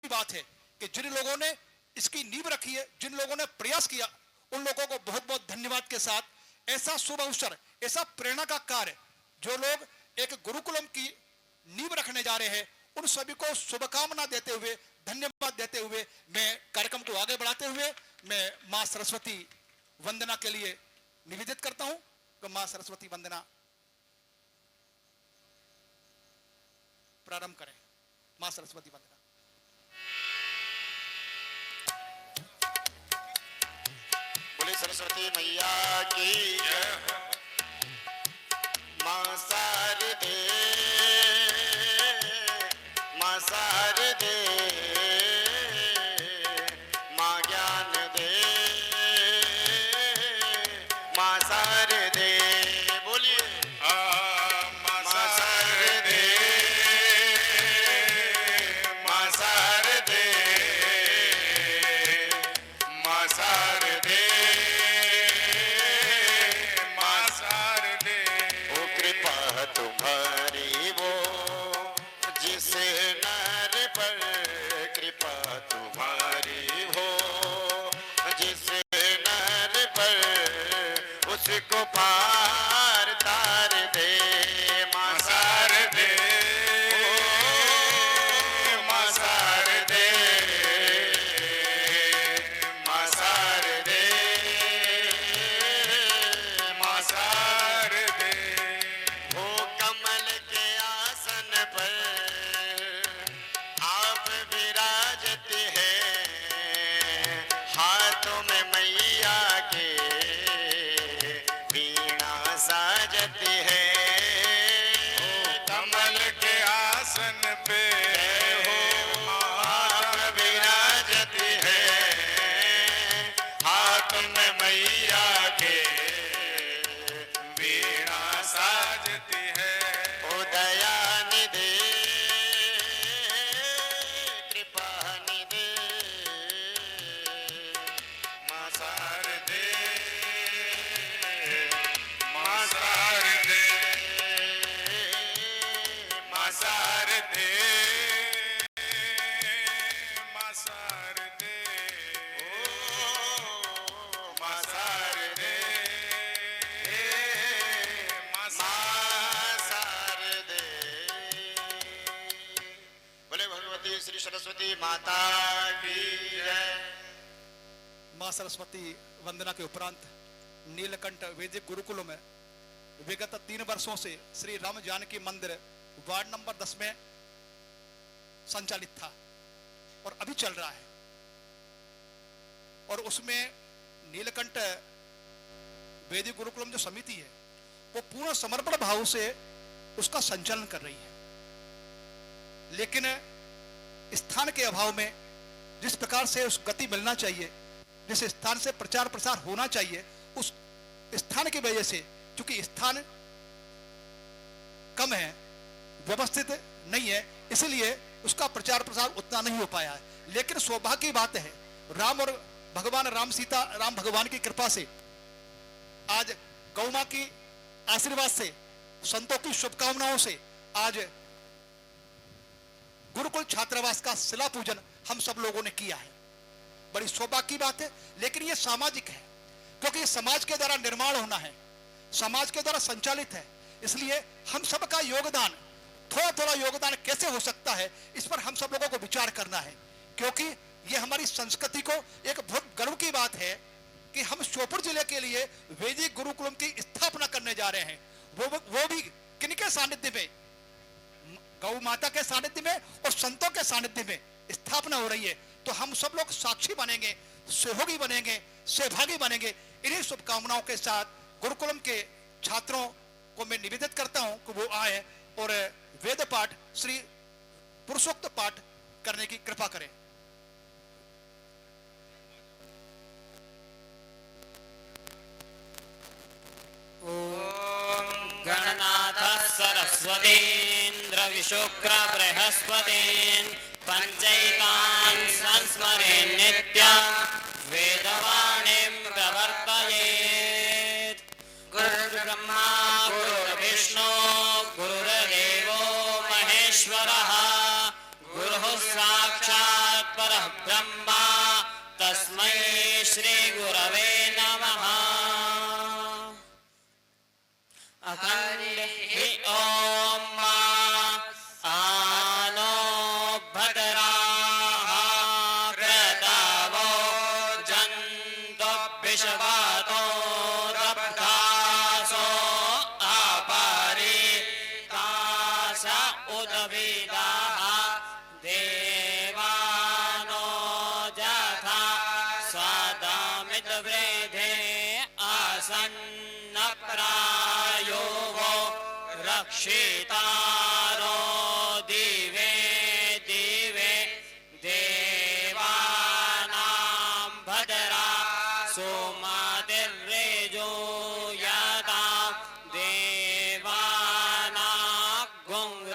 बात है कि जिन लोगों ने इसकी नींव रखी है, जिन लोगों ने प्रयास किया, उन लोगों को बहुत बहुत धन्यवाद के साथ ऐसा शुभ अवसर, ऐसा प्रेरणा का कार्य जो लोग एक गुरुकुलम की नींव रखने जा रहे हैं, उन सभी को शुभकामना देते हुए, धन्यवाद देते हुए मैं कार्यक्रम को आगे बढ़ाते हुए मैं मां सरस्वती वंदना के लिए निवेदित करता हूं कि मां सरस्वती वंदना प्रारंभ करें। मां सरस्वती वंदना। बोले सरस्वती मैया की जय। मां शारदे, मां शारदे, मां ज्ञान दे, मां शारदे। बोलिए मां शारदे, मां शारदे, मां शारदे, मां शारदे। ओ कृपा तुम्हारी वो जिस नर पर, कृपा तुम्हारी हो जिस नर पर, उसको पार तार दे। मां शारदे, मां शारदे, मां शारदे, मां शारदे। ओ कमल के आसन पर आप विराजती है, हाथों में मैया के वीणा साजती है। कमल के आसन पे हो आप विराजती है, हाथ में मैया के वीणा साजती है। ओ दया निधे, कृपा निधे, मां शारदे, मां शारदे, मां शारदे, मां शारदे, ओ मां शारदे, मां शारदे। बोले भगवती श्री सरस्वती माता की जय। मां सरस्वती वंदना के उपरांत नीलकंठ वैदिक गुरुकुल में विगत 3 वर्षों से श्री राम जानकी मंदिर वार्ड नंबर 10 में संचालित था और अभी चल रहा है, और उसमें नीलकंठ वैदिक गुरुकुलम जो समिति है वो पूर्ण समर्पण भाव से उसका संचालन कर रही है। लेकिन स्थान के अभाव में जिस प्रकार से उस गति मिलना चाहिए, जिस स्थान से प्रचार प्रसार होना चाहिए, उस स्थान की वजह से, क्योंकि स्थान कम है, व्यवस्थित नहीं है, इसलिए उसका प्रचार प्रसार उतना नहीं हो पाया है। लेकिन सौभाग्य की बात है, राम और भगवान राम भगवान की कृपा से, आज गौ मां की आशीर्वाद से, संतों की शुभकामनाओं से आज गुरुकुल छात्रावास का शिला पूजन हम सब लोगों ने किया है। बड़ी सौभाग्य की बात है, लेकिन यह सामाजिक है, क्योंकि समाज के द्वारा निर्माण होना है, समाज के द्वारा संचालित है। इसलिए हम सबका योगदान, थोड़ा थोड़ा योगदान कैसे हो सकता है, इस पर हम सब लोगों को विचार करना है। क्योंकि यह हमारी संस्कृति को एक बहुत गर्व की बात है कि हम श्योपुर जिले के लिए वैदिक गुरुकुलम की स्थापना करने जा रहे हैं, वो भी किनके सानिध्य में, गौ माता के सानिध्य में और संतों के सानिध्य में स्थापना हो रही है। तो हम सब लोग साक्षी बनेंगे, सहयोगी बनेंगे, सहभागी बनेंगे। इन्हीं शुभकामनाओं के साथ गुरुकुलम के छात्रों को मैं निवेदित करता हूं कि वो आए और वेद पाठ, श्री पुरुषोक्त पाठ करने की कृपा करें। गणनाथ सरस्वतीन्द्र विशुक्र बृहस्पतीन् पंचैतान् संस्मरेन् नित्यं वेदवाणीं प्रवर्तयेत्। गुरुर्ब्रह्मा गुरुर्विष्णु गुरुर्देवो महेश्वरः, गुरुः साक्षात् प्रायो वो रक्षितारो दिवे दिवे देवानां भद्रा सुमतिर्रेजो यतां देवानां गुङ्रातिरभिनो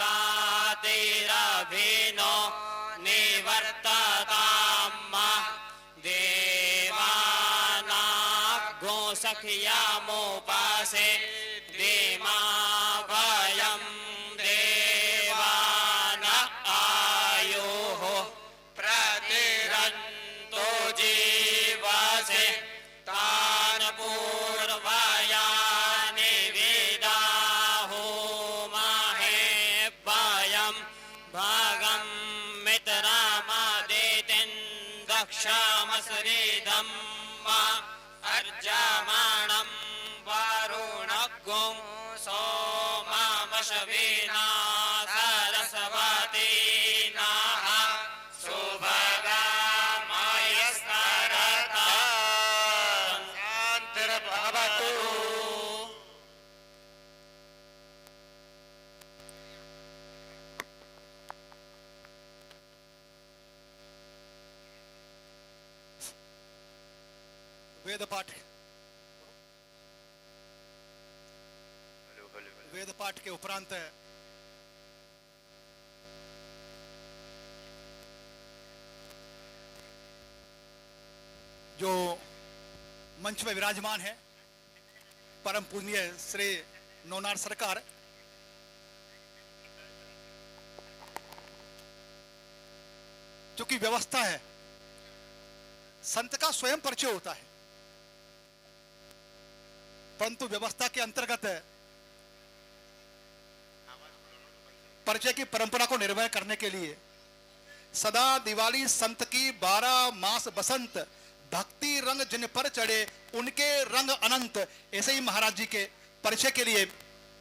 निवर्ततां देवानां गोसख्यामुपासे देमा वयं देवान आयुः प्रतिरन्तो जीवसे तान् पूर्वयानि विदाहुमहे वयं भगं मित्रमदितिं दक्षमसृदं अर्जमाणं वरुणगुं सोममशविना सरस्वतीनाः सुभगमयस्तरता शान्तिर्भवतु वेद पाठ वेद पाठ के उपरांत जो मंच में विराजमान है परम पूजनीय श्री नौनार सरकार, चूंकि व्यवस्था है, संत का स्वयं परिचय होता है, परंतु व्यवस्था के अंतर्गत परिचय की परंपरा को निर्वहन करने के लिए सदा दिवाली संत की 12 मास बसंत भक्ति रंग जिन पर चढ़े उनके रंग अनंत, ऐसे ही महाराज जी के परिचय के लिए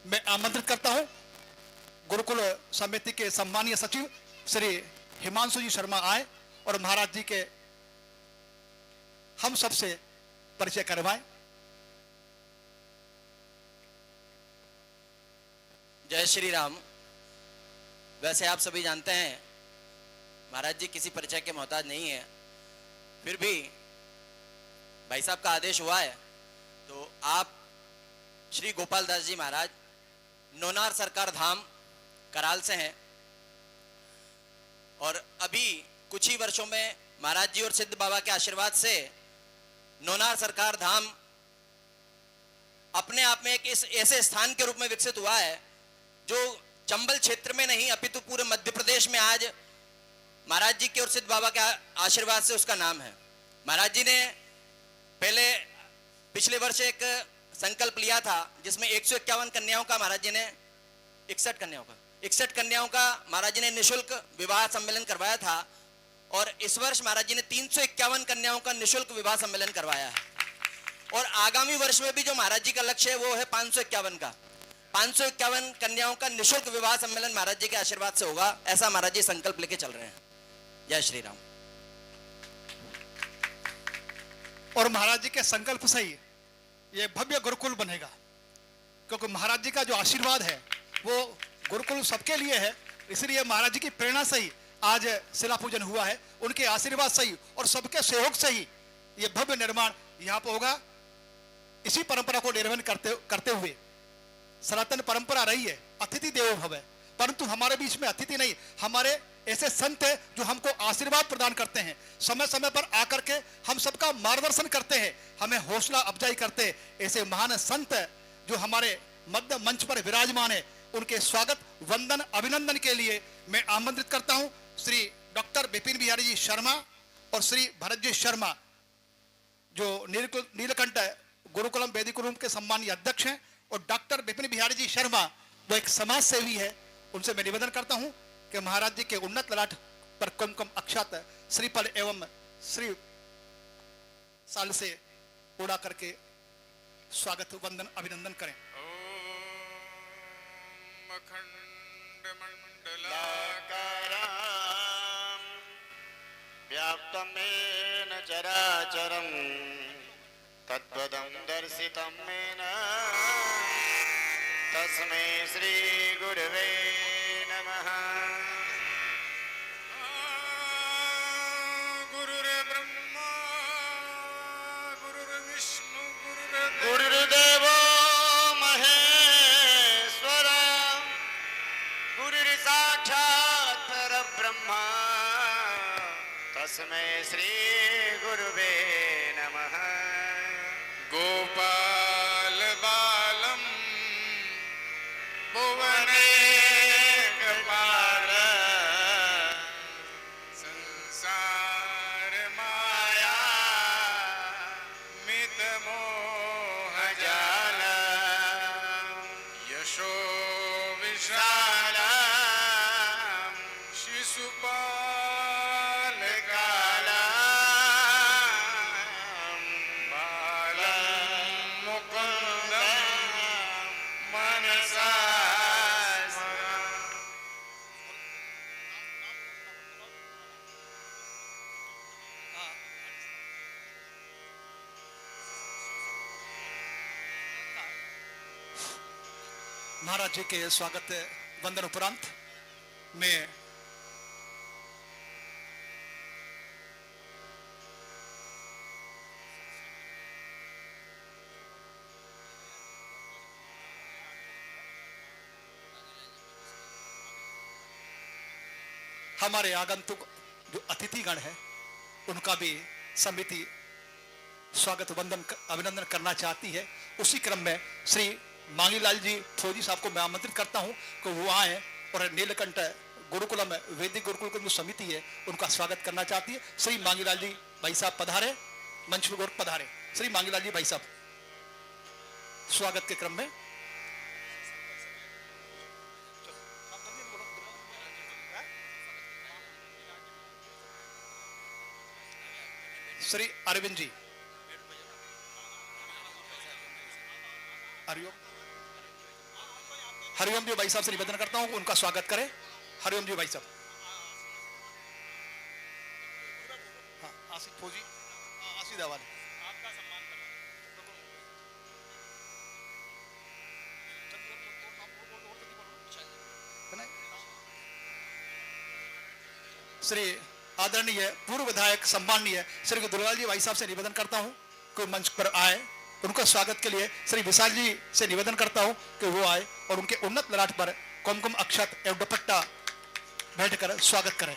मैं आमंत्रित करता हूं गुरुकुल समिति के सम्मानीय सचिव श्री हिमांशु जी शर्मा आए और महाराज जी के हम सबसे परिचय करवाएं। जय श्री राम। वैसे आप सभी जानते हैं महाराज जी किसी परिचय के मोहताज नहीं है, फिर भी भाई साहब का आदेश हुआ है तो आप श्री गोपाल दास जी महाराज नौनार सरकार धाम कराल से हैं और अभी कुछ ही वर्षों में महाराज जी और सिद्ध बाबा के आशीर्वाद से नौनार सरकार धाम अपने आप में एक ऐसे स्थान के रूप में विकसित हुआ है जो चंबल क्षेत्र में नहीं अपितु पूरे मध्य प्रदेश में आज महाराज जी के और सिद्ध बाबा के आशीर्वाद से उसका नाम है। महाराज जी ने पहले पिछले वर्ष एक संकल्प लिया था जिसमें 151 कन्याओं का महाराज जी ने 61 कन्याओं का महाराज जी ने निशुल्क विवाह सम्मेलन करवाया था और इस वर्ष महाराज जी ने 351 कन्याओं का निशुल्क विवाह सम्मेलन करवाया है और आगामी वर्ष में भी जो महाराज जी का लक्ष्य है वो है 551 कन्याओं का निशुल्क विवाह सम्मेलन महाराज जी के आशीर्वाद से होगा, ऐसा महाराज जी संकल्प लेके चल रहे हैं। जय श्री राम। और महाराज जी के संकल्प से ही ये भव्य गुरुकुल बनेगा, क्योंकि महाराज जी का जो आशीर्वाद है वो गुरुकुल सबके लिए है, इसलिए महाराज जी की प्रेरणा से ही आज शिला पूजन हुआ है, उनके आशीर्वाद से ही और सबके सहयोग से ही ये भव्य निर्माण यहाँ पर होगा। इसी परंपरा को निर्वहन करते हुए सनातन परंपरा रही है अतिथि देवो भव, परंतु हमारे बीच में अतिथि नहीं, हमारे ऐसे संत हैं जो हमको आशीर्वाद प्रदान करते हैं, समय समय पर आकर के हम सबका मार्गदर्शन करते हैं, हमें हौसला अफजाई करते हैं। ऐसे महान संत जो हमारे मध्य मंच पर विराजमान है, उनके स्वागत वंदन अभिनंदन के लिए मैं आमंत्रित करता हूं श्री डॉक्टर विपिन बिहारी जी शर्मा और श्री भरत जी शर्मा जो नीलकंठ गुरुकुलम वैदिक कुरुम के सम्मानीय अध्यक्ष हैं, और डॉक्टर विपिन बिहारी जी शर्मा वो एक समाज सेवी है, उनसे मैं निवेदन करता हूं कि महाराज जी के उन्नत ललाट पर कुमकुम अक्षत श्रीफल एवं श्री साल से उड़ा करके स्वागत वंदन अभिनंदन करें। अखण्डमण्डलाकारं व्याप्तं येन चराचरं तत्पदं दर्शितं येन तस्मै श्री गुरुवे नमः गुरुर्ब्रह्मा गुरुर्विष्णु गुरुर्देवो महेश्वर गुरुर्साक्षात् परब्रह्मा तस्मै श्री गुरुवे नमः गोपाल बालम भुवने कपाल संसार माया मित मोह जाल यशो विशाल विशाल शिशुपाल काल बालं मुकुंद मनसा महाराज जी के स्वागत वंदन उपरांत में हमारे आगंतुक जो अतिथिगण है उनका भी समिति स्वागत वंदन अभिनंदन करना चाहती है। उसी क्रम में श्री मांगीलाल जी फौजी साहब को मैं आमंत्रित करता हूं कि वो आए और नीलकंठ गुरुकुलम वैदिक गुरुकुल जो समिति है उनका स्वागत करना चाहती है। श्री मांगीलाल जी भाई साहब पधारे, मंच पर पधारे। श्री मांगीलाल जी भाई साहब स्वागत के क्रम में श्री अरविंद जी हरिओम हरिओम जी भाई साहब से निवेदन करता हूं कि उनका स्वागत करें। हरिओम जी भाई साहब। हाँ, आसिफ फौजी आसिफ दवाले श्री आदरणीय पूर्व विधायक सम्माननीय श्री दुलाल जी भाई साहब से निवेदन करता हूं कि मंच पर आए। उनका स्वागत के लिए श्री विशाल जी से निवेदन करता हूं कि वो आए और उनके उन्नत ललाट पर कुमकुम अक्षत एवं दुपट्टा भेंट कर स्वागत करें।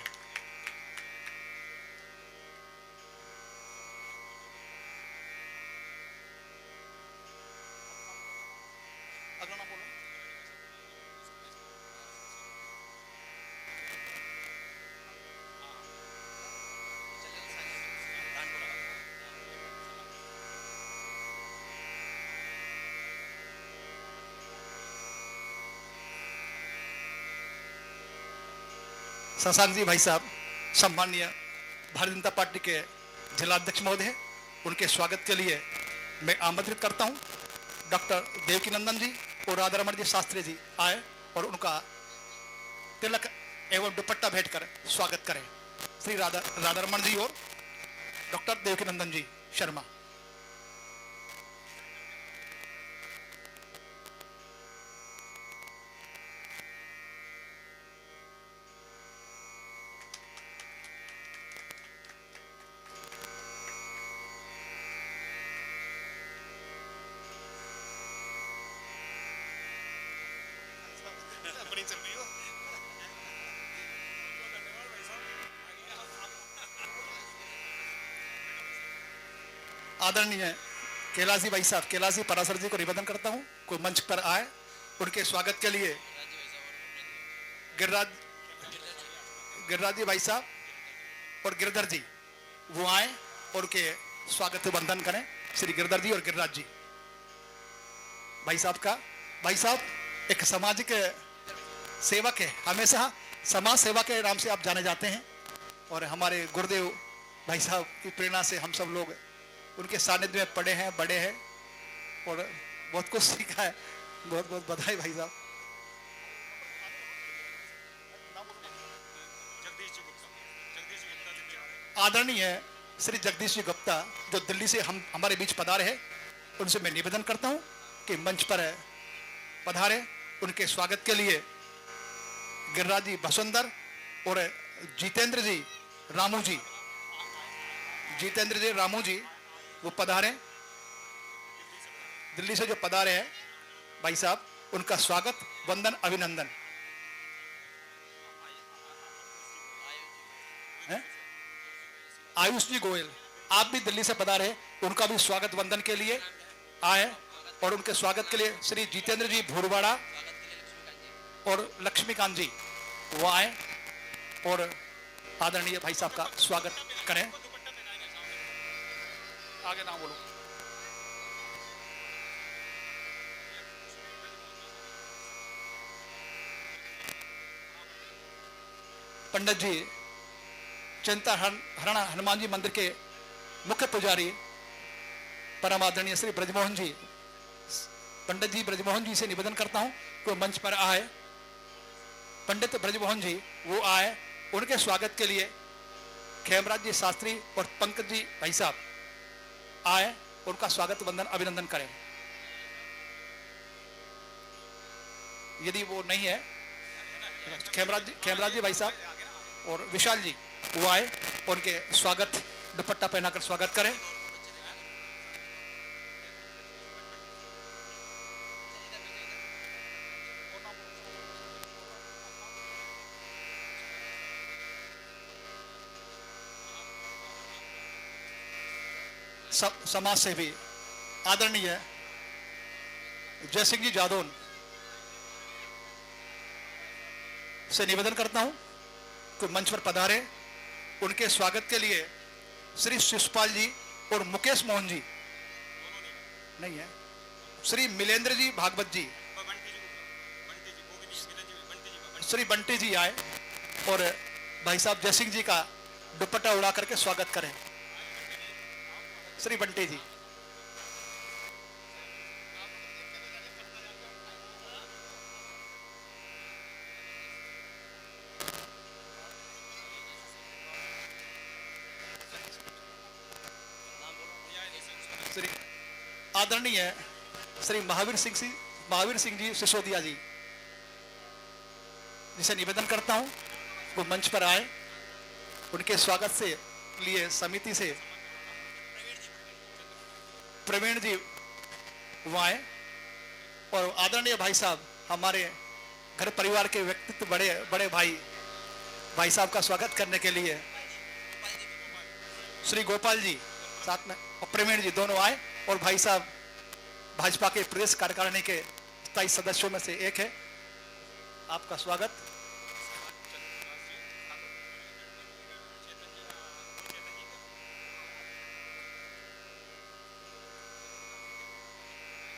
अगला नाम बोलो। शशांक जी भाई साहब सम्माननीय भारतीय जनता पार्टी के जिला अध्यक्ष महोदय, उनके स्वागत के लिए मैं आमंत्रित करता हूं। डॉक्टर देवकीनंदन जी और राधारमण जी शास्त्री जी आए और उनका तिलक एवं दुपट्टा भेंट कर स्वागत करें। श्री राधारमण जी और डॉक्टर देवकीनंदन जी शर्मा। आदरणीय कैलाशी भाई साहब, कैलाशी पराशर जी को निवेदन करता हूं कोई मंच पर आए। उनके स्वागत के लिए गिरिराज जी भाई साहब और गिरधर जी वो आए और उनके स्वागत वंदन करें। श्री गिरधर जी और गिरिराज जी भाई साहब का। भाई साहब एक सामाजिक सेवक है, हमेशा समाज सेवा के नाम से आप जाने जाते हैं और हमारे गुरुदेव भाई साहब की प्रेरणा से हम सब लोग उनके सानिध्य में पढ़े हैं, बड़े हैं और बहुत कुछ सीखा है। बहुत बहुत बधाई भाई साहब। आदरणीय श्री जगदीश जी गुप्ता जो दिल्ली से हमारे बीच पधारे हैं, उनसे मैं निवेदन करता हूं कि मंच पर पधारे उनके स्वागत के लिए गिरिराज जी बसुंदर और जितेंद्र जी रामू जी, जितेंद्र जी रामू जी वो पधारे, दिल्ली से जो पधारे हैं भाई साहब, उनका स्वागत, वंदन, अभिनंदन है। आयुष जी गोयल आप भी दिल्ली से पधारे, उनका भी स्वागत वंदन के लिए आए और उनके स्वागत के लिए श्री जितेंद्र जी भूरवाड़ा और लक्ष्मीकांत जी वो आए और आदरणीय भाई साहब का स्वागत करें। आगे ना बोलो। पंडित जी चिंता हरणा हनुमान जी मंदिर के मुख्य पुजारी परम आदरणीय श्री ब्रजमोहन जी, पंडित जी ब्रजमोहन जी से निवेदन करता हूं कि वो मंच पर आए। पंडित ब्रजमोहन जी वो आए, उनके स्वागत के लिए खेमराज जी शास्त्री और पंकज जी भाई साहब आए, उनका स्वागत वंदन अभिनंदन करें। यदि वो नहीं है खेमराज जी भाई साहब और विशाल जी वो आए, उनके स्वागत दुपट्टा पहनाकर स्वागत करें। समाज सेवी आदरणीय जय सिंह जी जादौन से निवेदन करता हूं कि मंच पर पधारे, उनके स्वागत के लिए श्री शिशुपाल जी और मुकेश मोहन जी नहीं है, श्री मिलेंद्र जी भागवत जी, श्री बंटी जी आए और भाई साहब जय सिंह जी का दुपट्टा उड़ा करके स्वागत करें। श्री बंटी जी श्री आदरणीय श्री महावीर सिंह जी सिसोदिया जी, जिसे निवेदन करता हूं वो मंच पर आए, उनके स्वागत से लिए समिति से प्रवीण जी वो आए और आदरणीय भाई साहब हमारे घर परिवार के व्यक्तित्व बड़े भाई साहब का स्वागत करने के लिए श्री गोपाल जी साथ में और प्रवीण जी दोनों आए और भाई साहब भाजपा के प्रदेश कार्यकारिणी के स्थायी सदस्यों में से एक है, आपका स्वागत।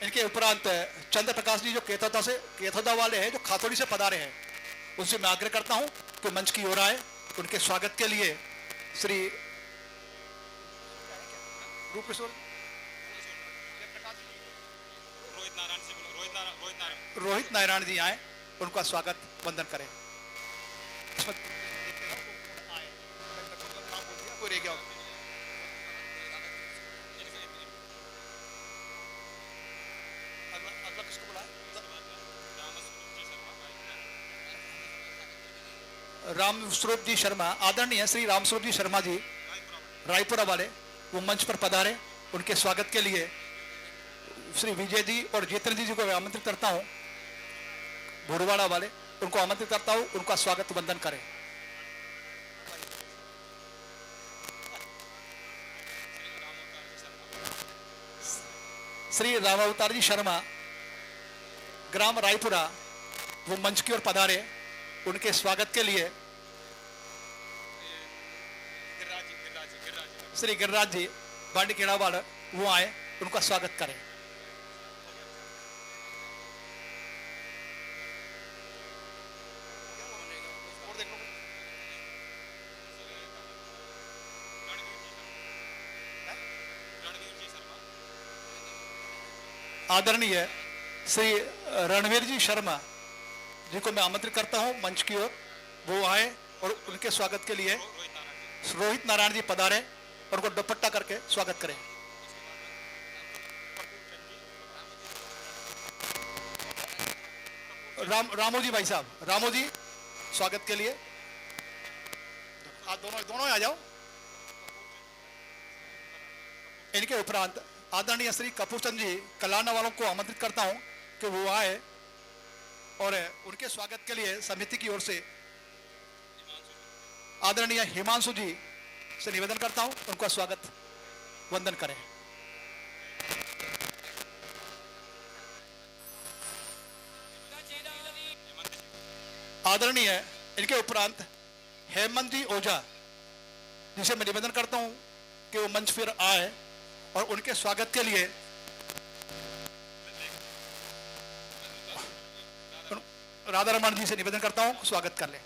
इनके उपरांत चंद्र प्रकाश जी जो केथोदा वाले हैं, जो खातोड़ी से पधारे हैं, उनसे मैं आग्रह करता हूं कि मंच की ओर आए। उनके स्वागत के लिए श्री रोहित नारायण जी आए, उनका स्वागत वंदन करें। रामस्वरूप जी शर्मा, आदरणीय श्री रामस्वरूप जी शर्मा जी रायपुरा वाले वो मंच पर पधारे, उनके स्वागत के लिए श्री विजय जी और जितेंद्र जी को मैं आमंत्रित करता हूं, भोरवाड़ा वाले उनको आमंत्रित करता हूं, उनका स्वागत वंदन करें। श्री रामावतार जी शर्मा ग्राम रायपुरा वो मंच की ओर पधारे, उनके स्वागत के लिए श्री गिरिराज जी बांडी केड़ावाड़ वो आए, उनका स्वागत करें। आदरणीय श्री रणवीर जी शर्मा जी को मैं आमंत्रित करता हूं मंच की ओर, वो आए और उनके स्वागत के लिए रोहित नारायण जी पधारे और उनको दुपट्टा करके स्वागत करें। रामू जी भाई साहब, रामू जी स्वागत के लिए आप दोनों आ जाओ। इनके उपरांत आदरणीय श्री कपूर चंद जी कलाना वालों को आमंत्रित करता हूं कि वो आए और उनके स्वागत के लिए समिति की ओर से आदरणीय हिमांशु जी से निवेदन करता हूं उनका स्वागत वंदन करें। आदरणीय इनके उपरांत हेमंत जी ओझा जिसे मैं निवेदन करता हूं कि वो मंच पर आए और उनके स्वागत के लिए राधा रमन जी से निवेदन करता हूं स्वागत कर लें।